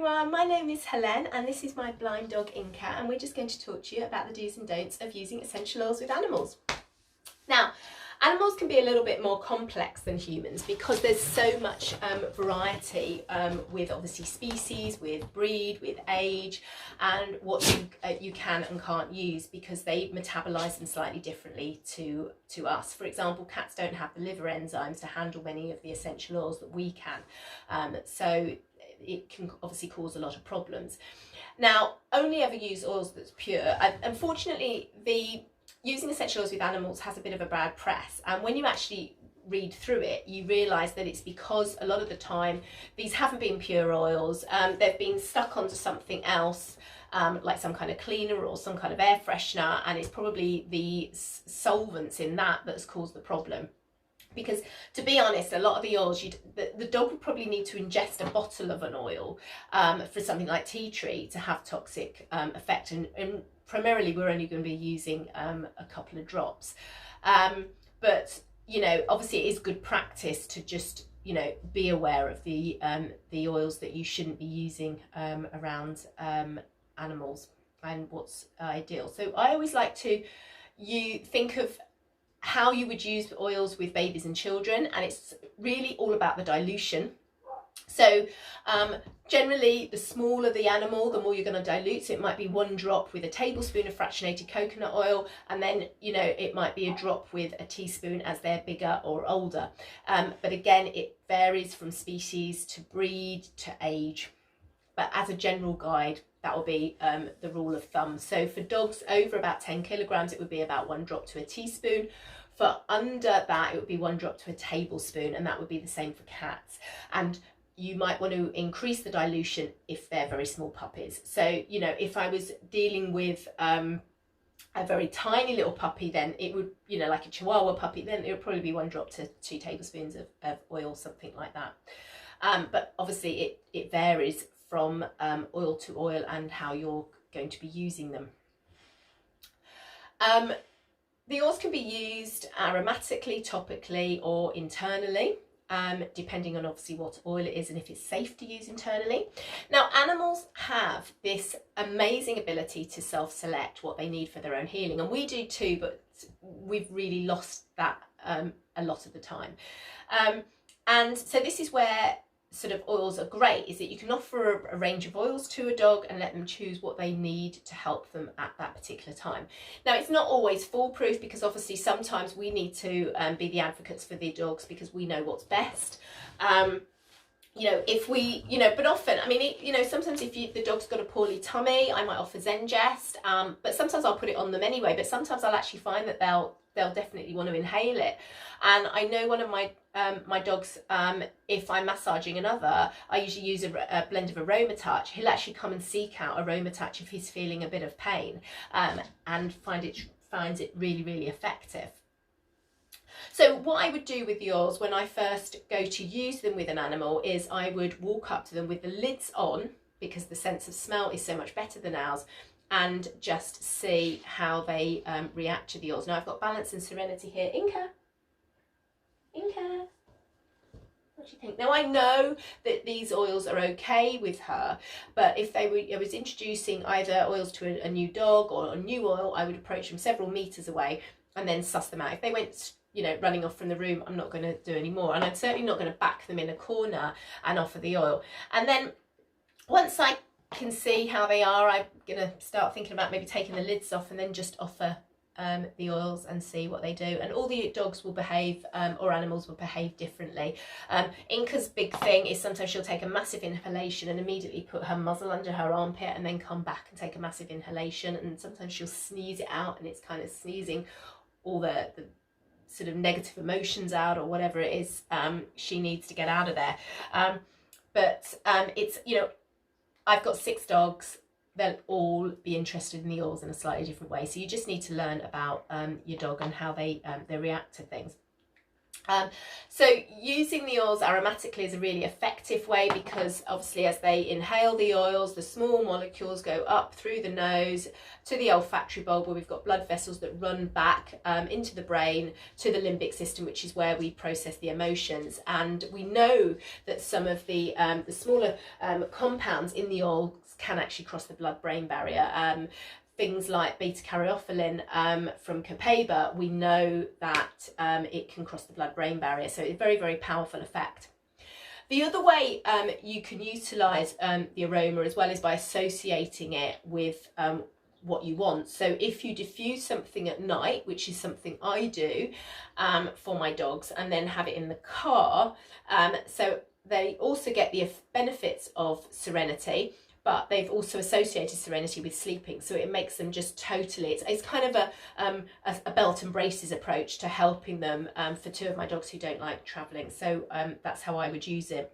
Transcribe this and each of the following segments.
everyone, my name is Helen and this is my blind dog Inka, and we're just going to talk to you about the do's and don'ts of using essential oils with animals. Now, animals can be a little bit more complex than humans because there's so much variety with obviously species, with breed, with age, and what you can and can't use because they metabolise them slightly differently to us. For example, cats don't have the liver enzymes to handle many of the essential oils that we can, so it can obviously cause a lot of problems. Now, only ever use oils that's pure. Unfortunately, using essential oils with animals has a bit of a bad press, and when you actually read through it, you realise that it's because a lot of the time these haven't been pure oils. They've been stuck onto something else, like some kind of cleaner or some kind of air freshener, and it's probably the solvents in that that's caused the problem. Because to be honest, a lot of the oils, the dog would probably need to ingest a bottle of an oil for something like tea tree to have toxic effect, and primarily we're only going to be using a couple of drops. But you know, obviously it is good practice to just, you know, be aware of the oils that you shouldn't be using around animals and what's ideal. So I always like to think of how you would use oils with babies and children, and it's really all about the dilution. So generally, the smaller the animal, the more you're going to dilute. So it might be 1 drop with a tablespoon of fractionated coconut oil, and then, you know, it might be a drop with a teaspoon as they're bigger or older. But again, it varies from species to breed to age. But as a general guide, that will be the rule of thumb. So for dogs over about 10 kilograms, it would be about 1 drop to a teaspoon. For under that, it would be 1 drop to a tablespoon, and that would be the same for cats. And you might want to increase the dilution if they're very small puppies. So, you know, if I was dealing with a very tiny little puppy, then it would, you know, like a Chihuahua puppy, then it would probably be 1 drop to 2 tablespoons of oil, something like that. But obviously it varies from oil to oil and how you're going to be using them. The oils can be used aromatically, topically, or internally, depending on obviously what oil it is and if it's safe to use internally. Now, animals have this amazing ability to self-select what they need for their own healing, and we do too, but we've really lost that a lot of the time. And so this is where sort of oils are great, is that you can offer a range of oils to a dog and let them choose what they need to help them at that particular time. Now, it's not always foolproof because obviously sometimes we need to be the advocates for the dogs because we know what's best. You know, if we, you know, but often, I mean, you know, sometimes if the dog's got a poorly tummy, I might offer Zengest, but sometimes I'll put it on them anyway, but sometimes I'll actually find that they'll definitely want to inhale it. And I know one of my dogs, if I'm massaging another, I usually use a blend of Aromatouch. He'll actually come and seek out Aromatouch if he's feeling a bit of pain, and finds it really, really effective. So what I would do with the oils when I first go to use them with an animal is I would walk up to them with the lids on, because the sense of smell is so much better than ours, and just see how they react to the oils. Now, I've got Balance and Serenity here. Inka, what do you think? Now, I know that these oils are okay with her, but if I was introducing either oils to a new dog or a new oil, I would approach them several meters away and then suss them out. If they went, you know, running off from the room, I'm not going to do any more, and I'm certainly not going to back them in a corner and offer the oil. And then once I can see how they are, I'm going to start thinking about maybe taking the lids off and then just offer the oils and see what they do. And all the dogs will behave, or animals will behave differently. Inka's big thing is sometimes she'll take a massive inhalation and immediately put her muzzle under her armpit and then come back and take a massive inhalation, and sometimes she'll sneeze it out, and it's kind of sneezing all the sort of negative emotions out or whatever it is she needs to get out of there. But it's, you know, I've got 6 dogs. They'll all be interested in the oils in a slightly different way. So you just need to learn about your dog and how they react to things. So using the oils aromatically is a really effective way, because obviously as they inhale the oils, the small molecules go up through the nose to the olfactory bulb, where we've got blood vessels that run back into the brain to the limbic system, which is where we process the emotions. And we know that some of the smaller compounds in the oils can actually cross the blood-brain barrier. Things like beta-caryophyllene from copaiba, we know that it can cross the blood-brain barrier, so it's a very, very powerful effect. The other way you can utilise the aroma as well is by associating it with what you want. So if you diffuse something at night, which is something I do for my dogs, and then have it in the car, so they also get the benefits of serenity, but they've also associated serenity with sleeping, so it makes them just totally, it's kind of a belt and braces approach to helping them for two of my dogs who don't like travelling. So that's how I would use it.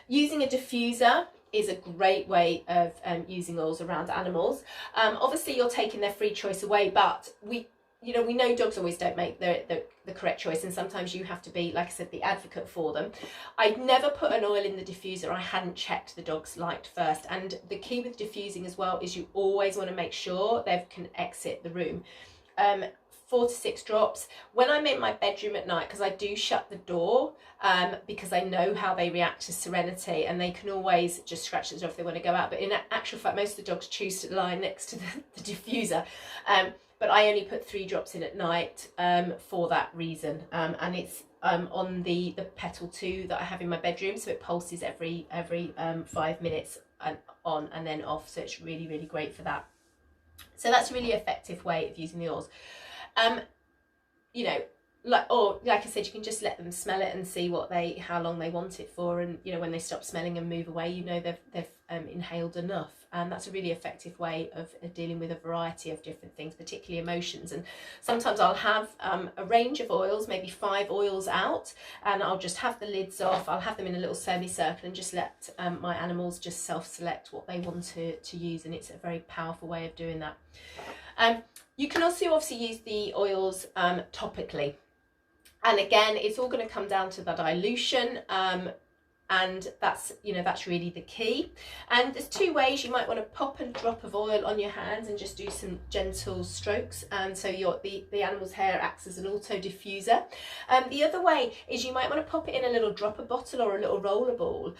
Using a diffuser is a great way of using oils around animals. Obviously you're taking their free choice away, but we know dogs always don't make the correct choice, and sometimes you have to be, like I said, the advocate for them. I'd never put an oil in the diffuser I hadn't checked the dogs liked first. And the key with diffusing as well is you always want to make sure they can exit the room. 4 to 6 drops. When I'm in my bedroom at night, because I do shut the door, because I know how they react to serenity, and they can always just scratch the door if they want to go out. But in actual fact, most of the dogs choose to lie next to the diffuser. But I only put 3 drops in at night for that reason, and it's on the Petal 2 that I have in my bedroom, so it pulses every 5 minutes and on and then off, so it's really, really great for that. So that's a really effective way of using the oils. Like I said, you can just let them smell it and see how long they want it for, and when they stop smelling and move away, they've inhaled enough. And that's a really effective way of dealing with a variety of different things, particularly emotions. And sometimes I'll have a range of oils, maybe 5 oils out, and I'll just have the lids off. I'll have them in a little semicircle and just let my animals just self-select what they want to use, and it's a very powerful way of doing that. You can also obviously use the oils topically. And again, it's all going to come down to the dilution, and that's really the key. And there's 2 ways. You might want to pop a drop of oil on your hands and just do some gentle strokes, and so the animal's hair acts as an auto diffuser. The other way is you might want to pop it in a little dropper bottle or a little roller ball,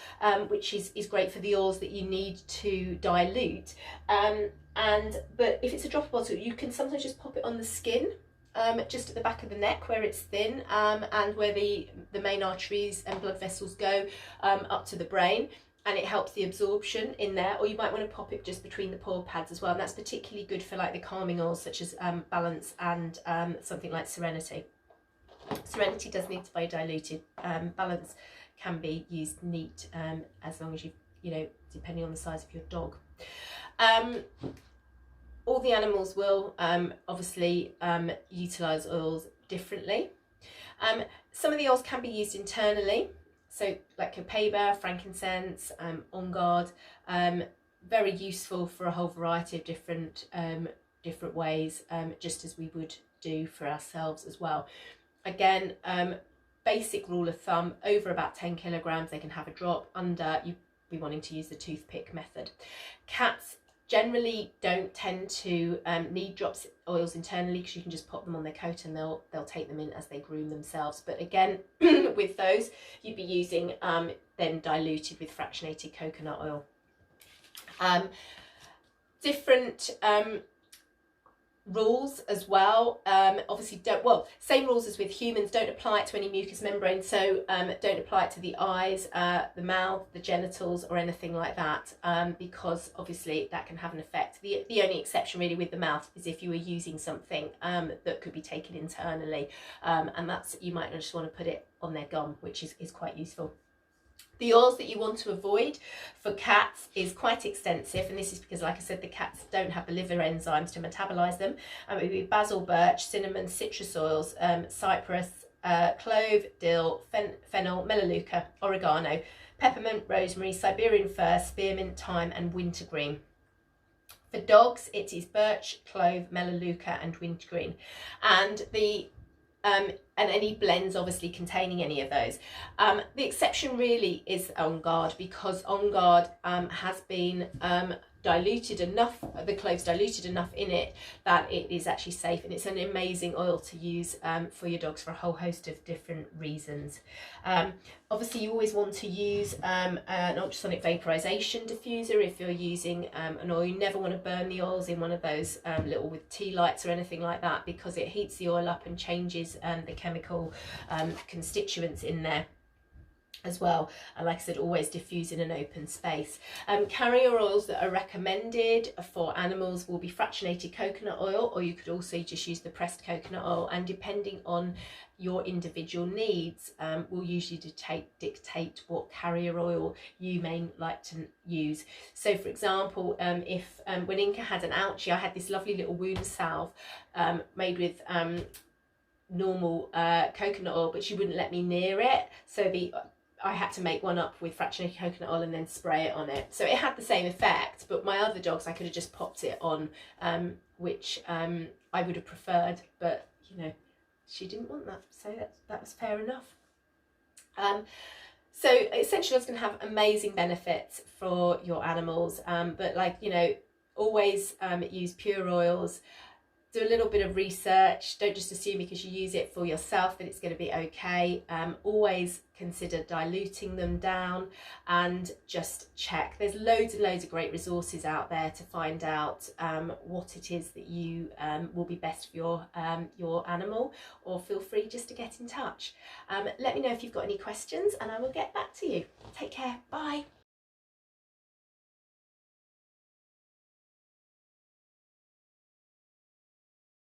which is great for the oils that you need to dilute. But if it's a dropper bottle, you can sometimes just pop it on the skin, just at the back of the neck where it's thin, and where the main arteries and blood vessels go up to the brain, and it helps the absorption in there. Or you might want to pop it just between the paw pads as well, and that's particularly good for like the calming oils such as Balance and something like Serenity. Serenity does need to be diluted. Balance can be used neat, as long as depending on the size of your dog. All the animals will obviously utilise oils differently. Some of the oils can be used internally, so like copaiba, frankincense, on guard, very useful for a whole variety of different ways, just as we would do for ourselves as well. Again, basic rule of thumb, over about 10 kilograms they can have a drop. Under, you'd be wanting to use the toothpick method. Cats generally don't tend to need drops oils internally, because you can just pop them on their coat and they'll take them in as they groom themselves. But again, with those you'd be using then diluted with fractionated coconut oil. Different rules as well. Obviously same rules as with humans, don't apply it to any mucous membrane, so don't apply it to the eyes, the mouth, the genitals, or anything like that, because obviously that can have an effect. The only exception really with the mouth is if you were using something that could be taken internally, and that's, you might just want to put it on their gum, which is quite useful. The oils that you want to avoid for cats is quite extensive, and this is because, like I said, the cats don't have the liver enzymes to metabolise them. It would be basil, birch, cinnamon, citrus oils, cypress, clove, dill, fennel, melaleuca, oregano, peppermint, rosemary, Siberian fir, spearmint, thyme, and wintergreen. For dogs, it is birch, clove, melaleuca, and wintergreen. And the and any blends obviously containing any of those. The exception really is On Guard, because On Guard has been diluted enough, the cloves diluted enough in it that it is actually safe, and it's an amazing oil to use for your dogs for a whole host of different reasons. Obviously you always want to use an ultrasonic vaporization diffuser if you're using an oil. You never want to burn the oils in one of those little with tea lights or anything like that, because it heats the oil up and changes the chemical constituents in there as well. And like I said, always diffuse in an open space. Carrier oils that are recommended for animals will be fractionated coconut oil, or you could also just use the pressed coconut oil, and depending on your individual needs will usually dictate what carrier oil you may like to use. So for example, if when Inka had an ouchie, I had this lovely little wound salve made with normal coconut oil, but she wouldn't let me near it, so I had to make one up with fractionated coconut oil and then spray it on it. So it had the same effect, but my other dogs I could have just popped it on, which I would have preferred, but you know, she didn't want that, so that was fair enough. So essential oils can have amazing benefits for your animals, but like, you know, always use pure oils. Do a little bit of research. Don't just assume because you use it for yourself that it's going to be okay. Always consider diluting them down, and just check. There's loads and loads of great resources out there to find out what it is that you will be best for your animal, or feel free just to get in touch. Let me know if you've got any questions and I will get back to you. Take care. Bye.